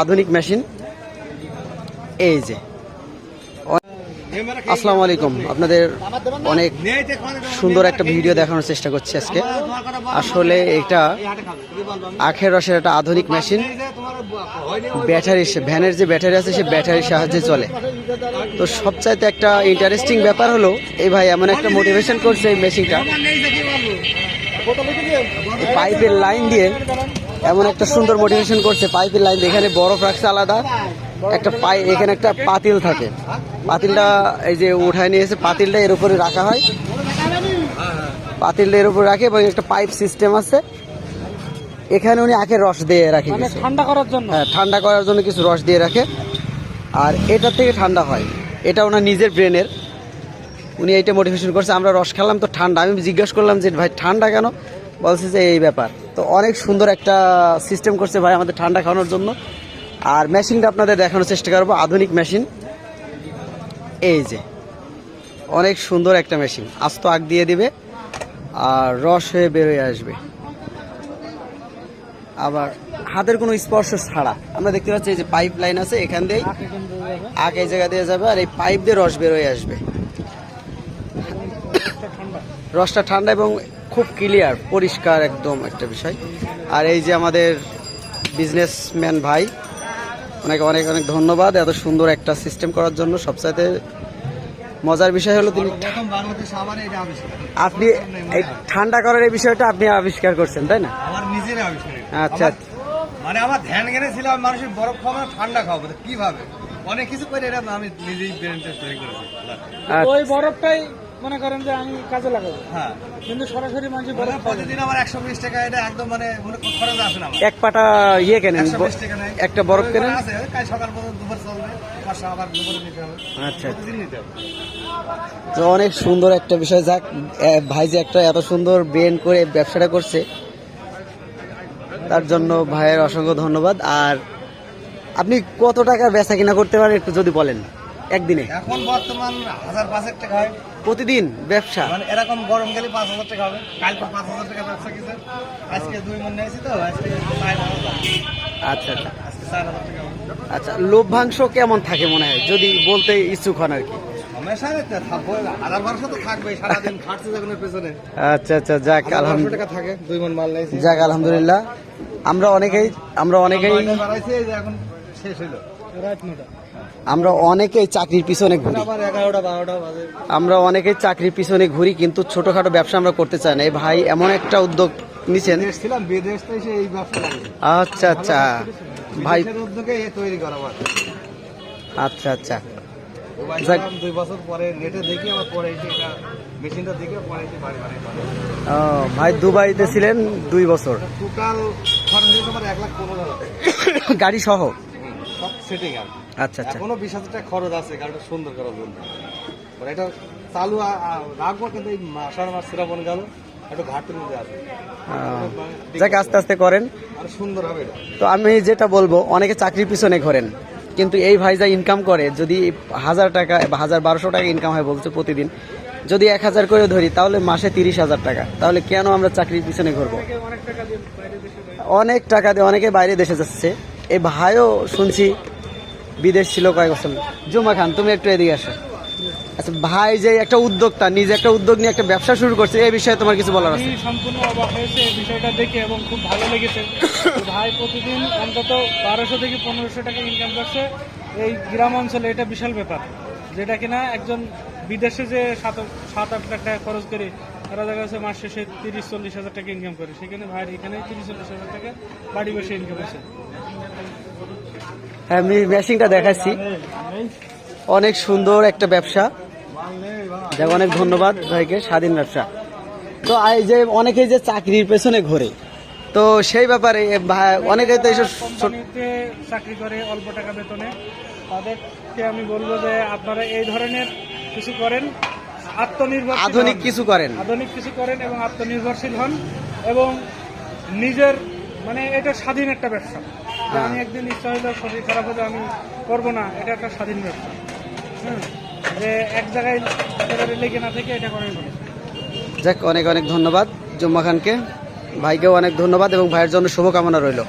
আধুনিক মেশিন এই যে। আসসালামু আলাইকুম, আপনাদের অনেক সুন্দর একটা ভিডিও দেখানোর চেষ্টা করছি আজকে। আসলে এটা আখের রসের একটা আধুনিক মেশিন, ব্যাটারি, ভ্যানের যে ব্যাটারি আছে সে ব্যাটারির সাহায্যে চলে। তো সবচাইতে একটা ইন্টারেস্টিং ব্যাপার হলো এই ভাই এমন একটা মোটিভেশন করছে এই মেশিনটা, পাইপের লাইন দিয়ে এমন একটা সুন্দর মোটিভেশন করছে। পাইপের লাইন দিয়ে এখানে বরফ রাখছে আলাদা, একটা এখানে একটা পাতিল থাকে, পাতিলটা এই যে উঠায় নিয়েছে, পাতিলটা এর উপরে রাখা হয়, পাতিলটা এর উপরে রাখে এবং একটা পাইপ সিস্টেম আছে। এখানে উনি আখের রস দিয়ে রাখে ঠান্ডা করার জন্য, হ্যাঁ ঠান্ডা করার জন্য কিছু রস দিয়ে রাখে, আর এটার থেকে ঠান্ডা হয়। এটা ওনার নিজের ব্রেনের, উনি এইটা মোটিভেশন করছে। আমরা রস খেলাম তো ঠান্ডা, আমি জিজ্ঞাসা করলাম যে ভাই ঠান্ডা কেন, বলছে যে এই ব্যাপার। তো অনেক সুন্দর একটা সিস্টেম করছে ভাই আমাদের ঠান্ডা খাওয়ানোর জন্য। আর মেশিনটা আপনাদের দেখানোর চেষ্টা করবো, আধুনিক মেশিন এই যে, অনেক সুন্দর একটা মেশিন। আস্ত আগ দিয়ে দিবে আর রস হয়ে বেরোয় আসবে, আবার হাতের কোনো স্পর্শ ছাড়া। আমরা দেখতে পাচ্ছি এই যে পাইপ লাইন আছে, এখান দিয়েই আগ এই জায়গা দিয়ে যাবে আর এই পাইপ দিয়ে রস বেরোয় আসবে। রসটা ঠান্ডা এবং খুব ক্লিয়ার, পরিষ্কার একদম একটা বিষয়। আর এই যে আমাদের বিজনেসম্যান ভাই, ওনাকে অনেক অনেক ধন্যবাদ এত সুন্দর একটা সিস্টেম করার জন্য। সবচাইতে মজার বিষয় হলো তিনি, আপনি এই ঠান্ডা করার এই বিষয়টা আপনি আবিষ্কার করছেন, তাই না? আমার নিজের আবিষ্কার। আচ্ছা, মানে আমার ধ্যান জ্ঞানে ছিল মানুষের বরফ খাওয়া ঠান্ডা খাওয়াবো, কিভাবে অনেক কিছু করে এটা আমি নিজেই ব্রেনটা তৈরি করেছি। ওই বরফটাই মনে করেন যে আমি কাজে লাগাবো, হ্যাঁ, কিন্তু সরাসরি মানুষ বরফ প্রতিদিন আমার 120 টাকা, এটা একদম মানে খরচ আসে না। এক পাটা ইয়ে কেনেন, একটা বরফ কেনেন, সকাল পর্যন্ত দুপুর চলবে, আবার দুপুরে নিতে হবে। আচ্ছা, প্রতিদিন নিতে হবে। তো অনেক সুন্দর একটা বিষয়। যাক, ভাই যে একটা এত সুন্দর ব্রেন করে ব্যবসাটা করছে তার জন্য ভাইয়ের অসংখ্য ধন্যবাদ। আর আপনি কত টাকার বেচা কিনা করতে পারেন একটু যদি বলেন একদিনে? এখন বর্তমান 1000-5,000 টাকা হয় প্রতিদিন ব্যবসা। মানে এরকম গরম গেলে 5,000 টাকা হবে। কালকে 5,000 টাকা ব্যবসা গেছে, আজকে 2 মন নিয়েছি তো আজকে 4,000। আচ্ছা আচ্ছা আজকে 4,000 টাকা। আচ্ছা, লভ্যাংশ কেমন থাকে মনে হয় যদি বলতে ইচ্ছুক হন আর কি? হামেশা থাকবো, 1,000 তো থাকবে, সারাদিন খাটছে যখন পেছনে। আচ্ছা আচ্ছা, যাক আলহামদুলিল্লাহ, টাকা থাকে, 2 মন মাল নিয়েছি। যাক আলহামদুলিল্লাহ। আমরা অনেকেই বাড়াইছে, এখন শেষ হইলো রাত 9টা। আমরা অনেকেই চাকরির পিছনে ঘুরি, আবার 11টা-12টা বাজে। আমরা অনেকেই চাকরির পিছনে ঘুরি, কিন্তু ছোটখাটো ব্যবসা আমরা করতে চাই না। এই ভাই এমন একটা উদ্যোগ নিছেন। ছিলাম বিদেশ থেকে, এসে এই ব্যবসা করেছি। আচ্ছা আচ্ছা ভাই, উদ্যোগে তৈরি করা। আচ্ছা আচ্ছা, 2 বছর পরে নেটে দেখি, আমার পরে এটা মেশিনটা দেখে পরে বাড়ি ও ভাই দুবাইতে ছিলেন 2 বছর, টোটাল খরচ হয়েছে আমার 1,15,000 গাড়ি সহ সব সেটিং। আর আচ্ছা আচ্ছা, এখনো 20,000 টাকা খরচ আছে গাড়িটা সুন্দর করার জন্য। এটা চালু রাখবো, কিন্তু এই আষাঢ় মাস শ্রাবণ গেল একটু ঘাটের মধ্যে আছে। যাক আস্তে আস্তে করেন, আর সুন্দর হবে। তো আমি যেটা বলবো, অনেকে চাকরির পিছনে ঘোরেন, কিন্তু এই ভাই যা ইনকাম করে, যদি 1000 টাকা বা 1,000-1,200 টাকা ইনকাম হয় বলছে প্রতিদিন, যদি 1000 করে ধরি তাহলে মাসে 30,000 টাকা। তাহলে কেন আমরা চাকরির পিছনে ঘুরবো? অনেক টাকা দিয়ে অনেকে বাইরে দেশে যাচ্ছে। এই ভাইও শুনছি বিদেশ ছিল কয়েক বছর। জুমা খান, তুমি একটু এদিকে আসো। আচ্ছা, ভাই যে একটা উদ্যোক্তা, নিজে একটা উদ্যোগ নিয়ে একটা ব্যবসা শুরু করছে, এই বিষয়ে তোমার কিছু বলার আছে? সম্পূর্ণ অবাক হয়েছে এই বিষয়টা দেখে এবং খুব ভালো লেগেছে। ভাই প্রতিদিন অন্তত 1200 থেকে 1500 টাকা ইনকাম করছে এই গ্রাম অঞ্চলে। এটা বিশাল ব্যাপার, যেটা কিনা একজন বিদেশে যে 7-8 লাখ টাকা খরচ করে তারা দেখা যাচ্ছে মাস শেষে 30-40 হাজার টাকা ইনকাম করে, সেখানে ভাইয়ের এখানে 30-40 হাজার টাকা বাড়ি বসে ইনকাম হয়েছে। হ্যাঁ, আমি মেশিনটা দেখাচ্ছি, অনেক সুন্দর একটা ব্যবসা। যাক, অনেক ধন্যবাদ ভাইকে, স্বাধীন ব্যবসা। তো এই যে অনেকেই যে চাকরির পেছনে ঘোরে, তো সেই ব্যাপারে অনেকেই তো এইসব চাকরি করে অল্প টাকা বেতনে, তাদেরকে আমি বলবো যে আপনারা এই ধরনের কিছু করেন, আত্মনির্ভর, আধুনিক কিছু করেন, এবং আত্মনির্ভরশীল হন, এবং নিজের মানে এটা স্বাধীন একটা ব্যবসা। আমি একদিন ইচ্ছা হইলো শরীর খারাপ হলে আমি করবো না, এটা একটা স্বাধীন ব্যবসা। যে এক জায়গায় লেগে না থেকে এটা করাই ভালো। যাক, অনেক অনেক ধন্যবাদ জুম্মা খানকে, ভাইকেও অনেক ধন্যবাদ এবং ভাইয়ের জন্য শুভকামনা রইল।